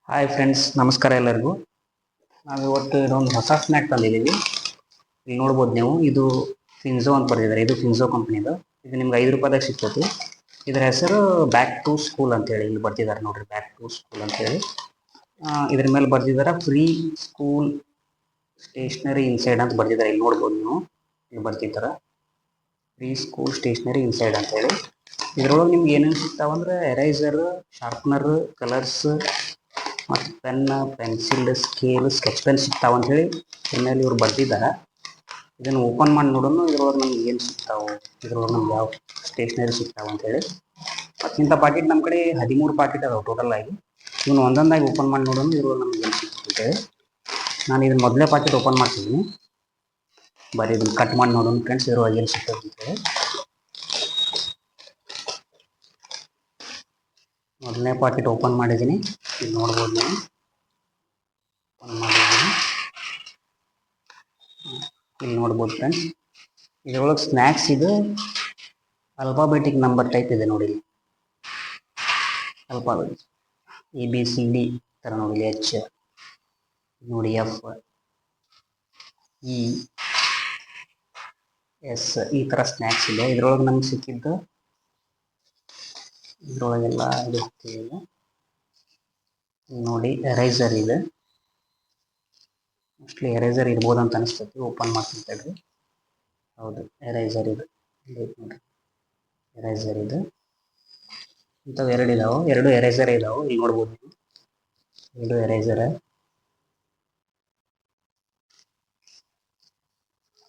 Hi friends, ನಮಸ್ಕಾರ ಎಲ್ಲರಿಗೂ. ನಾವು ಇವತ್ತು ಇದೊಂದು ಹೊಸ ಸ್ನ್ಯಾಕ್ ತಂದಿದ್ದೀವಿ. ಇಲ್ಲಿ ನೋಡ್ಬೋದು ನೀವು, ಇದು ಫಿನ್ಝೋ ಅಂತ ಬರೆದಿದ್ದಾರೆ. ಇದು ಫಿನ್ಝೋ ಕಂಪ್ನಿದು. ಇದು ನಿಮ್ಗೆ 5 ರೂಪಾಯಿದಾಗ ಸಿಗ್ತೈತಿ. ಇದರ ಹೆಸರು ಬ್ಯಾಕ್ ಟು ಸ್ಕೂಲ್ ಅಂತೇಳಿ ಇಲ್ಲಿ ಬರ್ತಿದ್ದಾರೆ ನೋಡ್ರಿ, ಬ್ಯಾಕ್ ಟು ಸ್ಕೂಲ್ ಅಂತೇಳಿ. ಇದ್ರ ಮೇಲೆ ಬರ್ದಿದ್ದಾರೆ ಫ್ರೀ ಸ್ಕೂಲ್ ಸ್ಟೇಷನರಿ ಇನ್ಸೈಡ್ ಅಂತ ಬರ್ದಿದ್ದಾರೆ. ಇಲ್ಲಿ ನೋಡ್ಬೋದು ನೀವು, ಇಲ್ಲಿ ಬರ್ತಿದ್ದಾರೆ ಫ್ರೀ ಸ್ಕೂಲ್ ಸ್ಟೇಷನರಿ ಇನ್ಸೈಡ್ ಅಂತೇಳಿ. ಇದ್ರೊಳಗೆ ನಿಮ್ಗೆ ಏನೇನು ಸಿಗ್ತಾವಂದ್ರೆ ಎರೈಸರ್, ಶಾರ್ಪ್ನರ್, ಕಲರ್ಸ್ ಮತ್ತು pen, pencil, scale, sketch pen ಸಿಗ್ತಾವ ಅಂತ ಹೇಳಿ ಇದ್ರ ಮೇಲೆ ಇವ್ರು ಬರ್ದಿದ್ದಾರೆ. ಇದನ್ನು ಓಪನ್ ಮಾಡಿ ನೋಡೋಣ, ಇದ್ರೊಳಗೆ ನಮ್ಗೆ ಏನು ಸಿಗ್ತಾವೆ, ಇದ್ರೊಳಗೆ ನಮ್ಗೆ ಯಾವ ಸ್ಟೇಷನರಿ ಸಿಗ್ತಾವೆ ಅಂತೇಳಿ. ಮತ್ತು ಇಂಥ ಪಾಕೆಟ್ ನಮ್ಮ ಕಡೆ 13 ಪಾಕೆಟ್ ಅದಾವೆ ಟೋಟಲ್ ಆಗಿ. ಇವನು ಒಂದೊಂದಾಗಿ ಓಪನ್ ಮಾಡಿ ನೋಡೋಣ, ಇದ್ರೊಳಗೆ ನಮ್ಗೆ ಏನು ಸಿಗ್ತದೆ ಅಂತೇಳಿ. ನಾನು ಇದನ್ನು ಮೊದಲೇ ಪಾಕೆಟ್ ಓಪನ್ ಮಾಡ್ತಿದ್ದೀನಿ. ಬರೀ ಇದನ್ನು ಕಟ್ ಮಾಡಿ ನೋಡೋಣ ಫ್ರೆಂಡ್ಸ್, ಇದ್ರೊಳಗೆ ಏನು ಸಿಗ್ತದೆ ಅಂತೇಳಿ. ಮೊದಲನೇ ಪಾಕೆಟ್ ಓಪನ್ ಮಾಡಿದ್ದೀನಿ. ಇಲ್ಲಿ ನೋಡ್ಬೋದು ನೀವು, ಓಪನ್ ಮಾಡಿದ್ದೀನಿ. ಇಲ್ಲಿ ನೋಡ್ಬೋದು ಫ್ರೆಂಡ್ಸ್, ಇದರೊಳಗೆ ಸ್ನ್ಯಾಕ್ಸ್ ಇದು ಅಲ್ಫಾಬೆಟಿಕ್ ನಂಬರ್ ಟೈಪ್ ಇದೆ ನೋಡಿ. ಅಲ್ಫಾಬೆಟಿಕ್ ABCD ಥರ ನೋಡಿ. H ನೋಡಿ, F E S ಈ ಥರ ಸ್ನ್ಯಾಕ್ಸ್ ಇದೆ. ಇದ್ರೊಳಗೆ ನಮ್ಗೆ ಸಿಕ್ಕಿದ್ದು ಇದ್ರೊಳಗೆಲ್ಲ ಇದು ಹೋಗ್ತಿದೆ ನೋಡಿ. ಎರೈಸರ್ ಇದೆ, ಮೋಸ್ಟ್ಲಿ ಎರೇಸರ್ ಇರ್ಬೋದು ಅಂತ ಅನಿಸ್ತೈತಿ. ಓಪನ್ ಮಾಡ್ತೀನಿ ತಡ್ರಿ. ಹೌದು, ಎರೈಸರ್ ಇದು ನೋಡ್ರಿ, ಎರೈಸರ್ ಇದು. ಇಂಥವು ಎರಡು ಇದಾವೆ, ಎರಡು ಎರೇಸರ್ ಇದಾವೆ. ಇಲ್ಲಿ ನೋಡ್ಬೋದು ನೀವು, ಎರಡು ಎರೇಸರ್.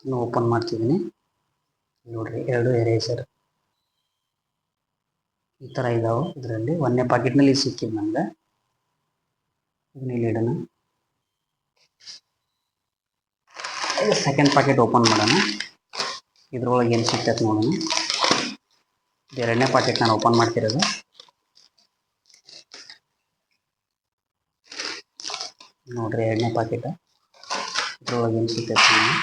ಇನ್ನು ಓಪನ್ ಮಾಡ್ತಿದ್ದೀನಿ ನೋಡ್ರಿ, ಎರಡು ಎರೇಸರ್ ಈ ಥರ ಇದಾವೆ. ಇದರಲ್ಲಿ ಒಂದನೇ ಪಾಕೆಟ್ನಲ್ಲಿ ಸಿಕ್ಕಿದ್ದು ನಮ್ಗೆ. ಇದನ್ನ ಇಲ್ಲಿ ಇಡೋಣ. ಸೆಕೆಂಡ್ ಪಾಕೆಟ್ ಓಪನ್ ಮಾಡೋಣ, ಇದ್ರೊಳಗೆ ಏನು ಸಿಗ್ತೈತೆ ನೋಡೋಣ. ಎರಡನೇ ಪಾಕೆಟ್ ನಾನು ಓಪನ್ ಮಾಡ್ತಿರೋದು. ನೋಡ್ರಿ, ಎರಡನೇ ಪಾಕೆಟ್, ಇದ್ರೊಳಗೆ ಏನು ಸಿಗ್ತೈತೆ ನೋಡಿ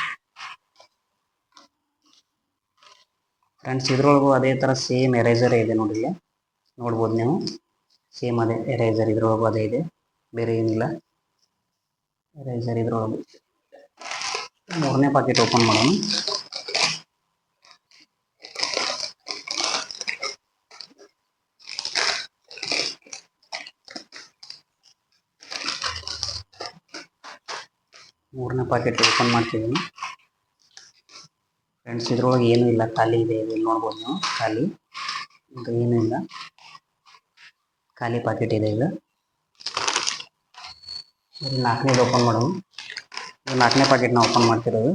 ಫ್ರೆಂಡ್ಸ್. ಇದ್ರೊಳಗೂ ಅದೇ ಥರ ಸೇಮ್ ಎರೇಸರ್ ಇದೆ ನೋಡಿ. ನೋಡ್ಬೋದು ನೀವು, ಸೇಮ್ ಅದೇ ಎರೇಸರ್ ಇದ್ರೊಳಗೂ ಅದೇ ಇದೆ, ಬೇರೆ ಏನಿಲ್ಲ. ಎರೇಸರ್ ಇದ್ರೊಳಗೆ ಮೂರನೇ ಪಾಕೆಟ್ ಓಪನ್ ಮಾಡೋಣ. ಮೂರನೇ ಪಾಕೆಟ್ ಓಪನ್ ಮಾಡ್ತಿದ್ದೀನಿ ಫ್ರೆಂಡ್ಸ್. ಇದ್ರೊಳಗೆ ಏನೂ ಇಲ್ಲ, ಖಾಲಿ ಇದೆ. ಇಲ್ಲಿ ನೋಡ್ಬೋದು ನೀವು, ಖಾಲಿ, ಇದು ಏನೂ ಇಲ್ಲ, ಖಾಲಿ ಪಾಕೆಟ್ ಇದೆ ಇದು. ನಾಲ್ಕನೇದು ಓಪನ್ ಮಾಡೋಣ. ನಾಲ್ಕನೇ ಪಾಕೆಟ್ನ ಓಪನ್ ಮಾಡ್ತಿರೋದು.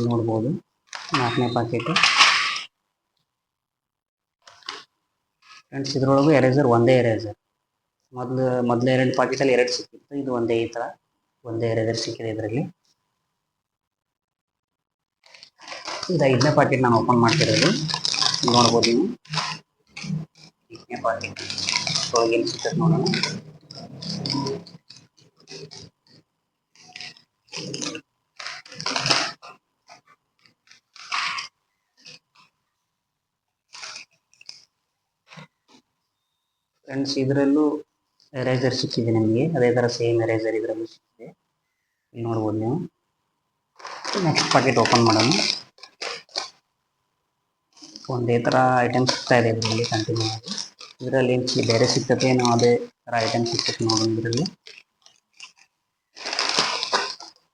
ನೋಡ್ಬೋದು, ನಾಲ್ಕನೇ ಪಾಕೆಟ್ ಫ್ರೆಂಡ್ಸ್. ಇದ್ರೊಳಗೂ ಎರೇಸರ್ ಒಂದೇ ಎರೇಸರ್. ಮೊದಲು ಎರಡು ಪಾಕೆಟಲ್ಲಿ ಎರಡು ಸಿಕ್ಕಿತ್ತು, ಇದು ಒಂದೇ ಈ ಥರ ಒಂದೇ ಎರೇಸರ್ ಸಿಕ್ಕಿದೆ ಇದರಲ್ಲಿ. ಇದು 5ನೇ ಪಾಕೆಟ್ ನಾನು ಓಪನ್ ಮಾಡ್ತಿರೋದು. ನೋಡ್ಬೋದು ನೀವು, 5ನೇ ಪಾಕೆಟ್ ಒಳಗೆ ಏನು ಸಿಗ್ತದೆ ನೋಡೋಣ. ಫ್ರೆಂಡ್ಸ್, ಇದರಲ್ಲೂ ಎರೇಸರ್ ಸಿಕ್ಕಿದೆ ನಿಮಗೆ, ಅದೇ ಥರ ಸೇಮ್ ಎರೇಸರ್ ಇದರಲ್ಲೂ ಸಿಕ್ಕಿದೆ. ಇಲ್ಲಿ ನೋಡ್ಬೋದು ನೀವು. ನೆಕ್ಸ್ಟ್ ಪಾಕೆಟ್ ಓಪನ್ ಮಾಡೋಣ. ಒಂದೇ ಥರ ಐಟಮ್ ಸಿಗ್ತಾ ಇದೆ ಇದರಲ್ಲಿ ಕಂಟಿನ್ಯೂ ಆಗಿ. ಇದರಲ್ಲಿ ಏನು ಬೇರೆ ಸಿಗ್ತದೆ ಏನೋ, ಅದೇ ಥರ ಐಟಮ್ ಸಿಗ್ತದೆ ನೋಡೋಣ ಇದರಲ್ಲಿ.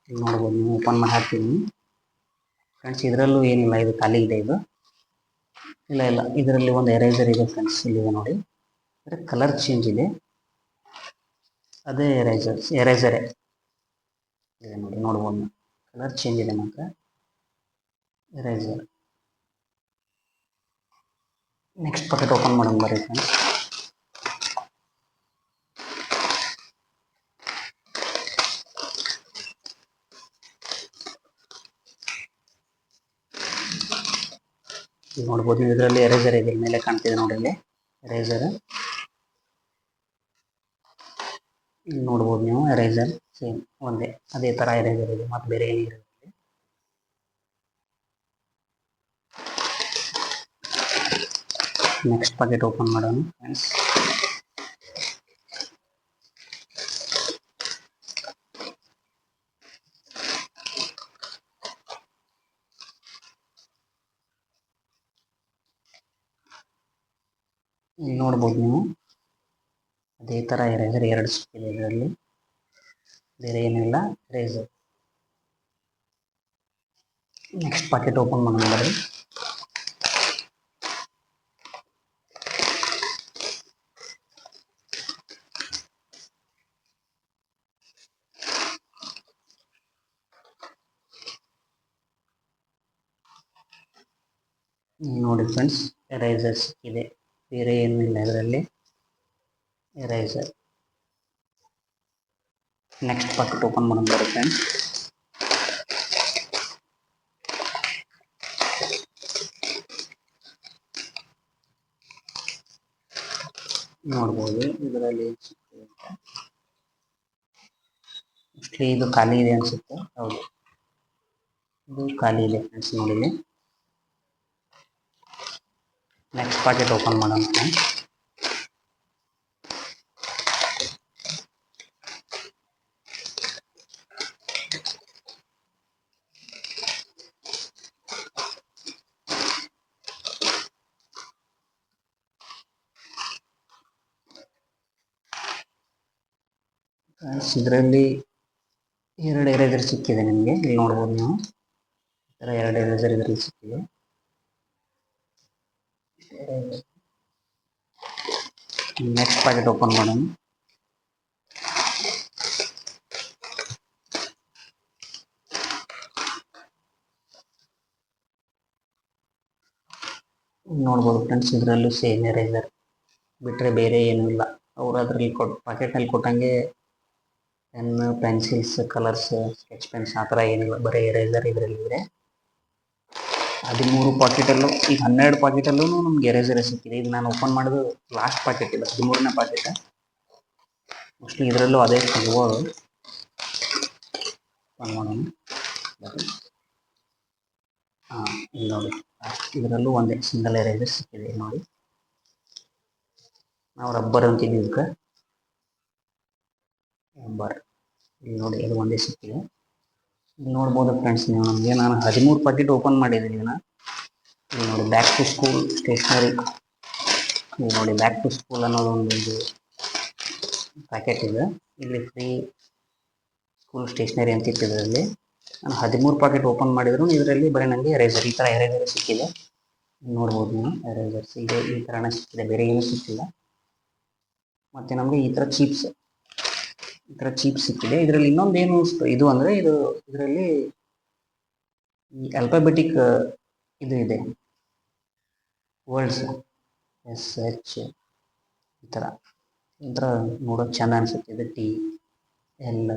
ಇಲ್ಲಿ ನೋಡ್ಬೋದು ನೀವು, ಓಪನ್ ಮಾಡಿ ಹಾಕ್ತೀನಿ ಫ್ರೆಂಡ್ಸ್. ಇದರಲ್ಲೂ ಏನಿಲ್ಲ, ಇದು ಖಾಲಿ ಇದೆ ಇದು. ಇಲ್ಲ, ಇದರಲ್ಲಿ ಒಂದು ಎರೇಸರ್ ಇದೆ ಫ್ರೆಂಡ್ಸ್, ಇಲ್ಲಿದೆ ನೋಡಿ. ಅಂದರೆ ಕಲರ್ ಚೇಂಜ್ ಇದೆ, ಅದೇ ಎರೇಸರೇ ಇದೆ ನೋಡಿ. ನೋಡ್ಬೋದು, ಕಲರ್ ಚೇಂಜ್ ಇದೆ ಮಾತ್ರ, ಎರೇಸರ್. ನೆಕ್ಸ್ಟ್ ಪಾಕೆಟ್ ಓಪನ್ ಮಾಡೋಣ ಬರ್ರಿ ಫ್ರೆಂಡ್ಸ್. ನೋಡ್ಬೋದು ನೀವು, ಇದರಲ್ಲಿ ಎರೇಸರ್ ಇದೆ, ಮೇಲೆ ಕಾಣ್ತಿದೆ ನೋಡಿ, ಇಲ್ಲಿ ಎರೇಸರ್. ಇಲ್ಲಿ ನೋಡ್ಬೋದು ನೀವು, ಎರೇಸರ್ ಸೇಮ್ ಒಂದೇ, ಅದೇ ಥರ ಎರೇಸರ್ ಇದೆ, ಮತ್ತು ಬೇರೆ ಏನಿದೆ. ನೆಕ್ಸ್ಟ್ ಪಾಕೆಟ್ ಓಪನ್ ಮಾಡೋಣ ಫ್ರೆಂಡ್ಸ್. ಇಲ್ಲಿ ನೋಡ್ಬೋದು ನೀವು ಅದೇ ಥರ ಎರೇಸರ್ ಎರಡು ಸಿಕ್ಕಿದೆ ಇದರಲ್ಲಿ, ಬೇರೆ ಏನಿಲ್ಲ ಎರೇಸರ್. ನೆಕ್ಸ್ಟ್ ಪಾಕೆಟ್ ಓಪನ್ ಮಾಡೋಣ ಬರ್ರಿ. ನೋಡಿ ಫ್ರೆಂಡ್ಸ್, ಎರೇಸರ್ ಸಿಕ್ಕಿದೆ, ಬೇರೆ ಏನೂ ಇಲ್ಲ ಇದರಲ್ಲಿ, ಎರೇಸರ್. ನೆಕ್ಸ್ಟ್ ಪಾಕೆಟ್ ಓಪನ್ ಮಾಡೋಣ ಬರ್ರಿ ಫ್ರೆಂಡ್ಸ್. ನೋಡ್ಬೋದು ಇದರಲ್ಲಿ ಇದು ಖಾಲಿ ಇದೆ ಅನ್ಸುತ್ತೆ. ಹೌದು, ಇದು ಖಾಲಿ ಇದೆ ಫ್ರೆಂಡ್ಸ್ ನೋಡಿಲಿ. ನೆಕ್ಸ್ಟ್ ಪಾಕೆಟ್ ಓಪನ್ ಮಾಡೋಣ ಫ್ರೆಂಡ್ಸ್. ಇದರಲ್ಲಿ ಎರಡು ಎರೇಸರ್ ಸಿಕ್ಕಿದೆ ನಿಮಗೆ, ಇಲ್ಲಿ ನೋಡ್ಬೋದು ನೀವು. ಈ ಥರ ಎರಡು ಎರೇಸರ್ ಇದರಲ್ಲಿ ಸಿಕ್ಕಿದೆ. ನೆಕ್ಸ್ಟ್ ಪ್ಯಾಕೆಟ್ ಓಪನ್ ಮಾಡೋಣ. ನೋಡ್ಬೋದು ಫ್ರೆಂಡ್ಸ್, ಇದರಲ್ಲೂ ಸೇಮ್ ಎರೇಸರ್ ಬಿಟ್ಟರೆ ಬೇರೆ ಏನೂ ಇಲ್ಲ. ಅವರು ಅದರಲ್ಲಿ ಪ್ಯಾಕೆಟ್ನಲ್ಲಿ ಕೊಟ್ಟಂಗೆ pen, pencils, colours, sketch pens ಆ ಥರ ಏನಿಲ್ಲ, ಬರೀ ಎರೇಸರ್ ಇದರಲ್ಲಿ ಇದೆ. 13 ಪಾಕೆಟಲ್ಲೂ, ಈಗ 12 ಪಾಕೆಟಲ್ಲೂ ನಮ್ಗೆ ಎರೇಸರ್ ಸಿಕ್ಕಿದೆ. ಇದು ನಾನು ಓಪನ್ ಮಾಡೋದು ಲಾಸ್ಟ್ ಪಾಕೆಟ್, ಇದೆ 13ನೇ ಪಾಕೆಟ್. ಮೋಸ್ಟ್ಲಿ ಇದರಲ್ಲೂ ಅದೇ ಸಿಗ್ಬೋದು. ಓಪನ್ ಮಾಡೋಣ. ಹಾಂ, ಇಲ್ಲಿ ನೋಡಿ, ಇದರಲ್ಲೂ ಒಂದೇ ಸಿಂಗಲ್ ಎರೇಸರ್ ಸಿಕ್ಕಿದೆ ನೋಡಿ. ನಾವು ರಬ್ಬರ್ ಅಂತೀವಿ ಇದಕ್ಕೆ, ರಬ್ಬರ್. ಇಲ್ಲಿ ನೋಡಿ, ಇದು ಒಂದೇ ಸಿಕ್ಕಿದೆ. ಇಲ್ಲಿ ನೋಡ್ಬೋದು ಫ್ರೆಂಡ್ಸ್ ನೀವು, ನಮಗೆ ನಾನು 13 ಪಾಕೆಟ್ ಓಪನ್ ಮಾಡಿದ್ದೀನಿ ಇದನ್ನು. ಇಲ್ಲಿ ನೋಡಿ, ಬ್ಯಾಕ್ ಟು ಸ್ಕೂಲ್ ಸ್ಟೇಷ್ನರಿ. ಇಲ್ಲಿ ನೋಡಿ, ಬ್ಯಾಕ್ ಟು ಸ್ಕೂಲ್ ಅನ್ನೋದು ಒಂದು ಪ್ಯಾಕೆಟ್ ಇದೆ. ಇಲ್ಲಿ ಫ್ರೀ ಸ್ಕೂಲ್ ಸ್ಟೇಷ್ನರಿ ಅಂತ ಇದರಲ್ಲಿ ನಾನು 13 ಪಾಕೆಟ್ ಓಪನ್ ಮಾಡಿದ್ರು ಇದರಲ್ಲಿ ಬರೀ ನನಗೆ ಎರೇಸರ್, ಈ ಥರ ಎರೇಸರ್ ಸಿಕ್ಕಿದೆ. ನೋಡ್ಬೋದು ನೀವು, ಎರೇಸರ್ಸ್ ಇದೆ, ಈ ಥರನೇ ಸಿಕ್ಕಿದೆ, ಬೇರೆ ಏನೂ ಸಿಕ್ಕಿಲ್ಲ. ಮತ್ತು ನಮಗೆ ಈ ಥರ ಚೀಪ್ಸ್ ಸಿಕ್ಕಿದೆ. ಇದರಲ್ಲಿ ಇನ್ನೊಂದೇನು ಇದು ಅಂದರೆ, ಇದರಲ್ಲಿ ಈ ಆಲ್ಫಾಬೆಟಿಕ್ ಇದು ಇದೆ, ವರ್ಡ್ಸ್ SH ಈ ಥರ ನೋಡೋಕೆ ಚೆಂದ ಅನಿಸುತ್ತೆ. ಇದು TL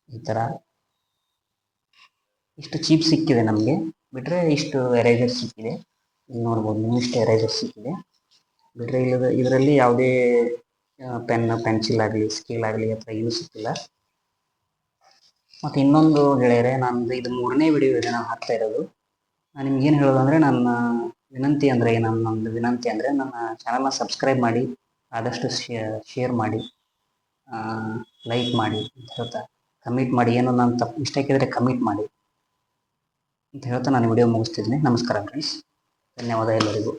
ಈ ಥರ ಇಷ್ಟು ಚೀಪ್ ಸಿಕ್ಕಿದೆ ನಮಗೆ. ಬಿಟ್ಟರೆ ಇಷ್ಟು ಎರೇಸರ್ ಸಿಕ್ಕಿದೆ. ಇಲ್ಲಿ ನೋಡ್ಬೋದು ನೀವು, ಇಷ್ಟು ಎರೇಸರ್ ಸಿಕ್ಕಿದೆ. ಬಿಟ್ಟರೆ ಇದರಲ್ಲಿ ಯಾವುದೇ ಪೆನ್, ಪೆನ್ಸಿಲ್ ಆಗಲಿ, ಸ್ಕೇಲ್ ಆಗಲಿ ಆ ಥರ ಏನೂ ಸಿಕ್ಕಿಲ್ಲ. ಮತ್ತು ಇನ್ನೊಂದು ಗೆಳೆಯರೆ, ನಂದು ಇದು 3ನೇ ವಿಡಿಯೋ ಇದೆ ನಾನು ಹಾಕ್ತಾ ಇರೋದು. ನಾನು ನಿಮ್ಗೇನು ಹೇಳೋದು ಅಂದರೆ, ನನ್ನ ವಿನಂತಿ ಅಂದರೆ ನನ್ನ ಚಾನಲ್ನ ಸಬ್ಸ್ಕ್ರೈಬ್ ಮಾಡಿ, ಆದಷ್ಟು ಶೇರ್ ಮಾಡಿ, ಲೈಕ್ ಮಾಡಿ ಅಂತ ಹೇಳ್ತಾ, ಕಮೆಂಟ್ ಮಾಡಿ, ಏನೋ ನಾನು ತಪ್ಪು ಮಿಸ್ಟೇಕ್ ಇದ್ದರೆ ಕಮೆಂಟ್ ಮಾಡಿ ಅಂತ ಹೇಳ್ತಾ ನಾನು ವಿಡಿಯೋ ಮುಗಿಸ್ತಿದ್ದೀನಿ. ನಮಸ್ಕಾರ ಫ್ರೆಂಡ್ಸ್, ಧನ್ಯವಾದ ಎಲ್ಲರಿಗೂ.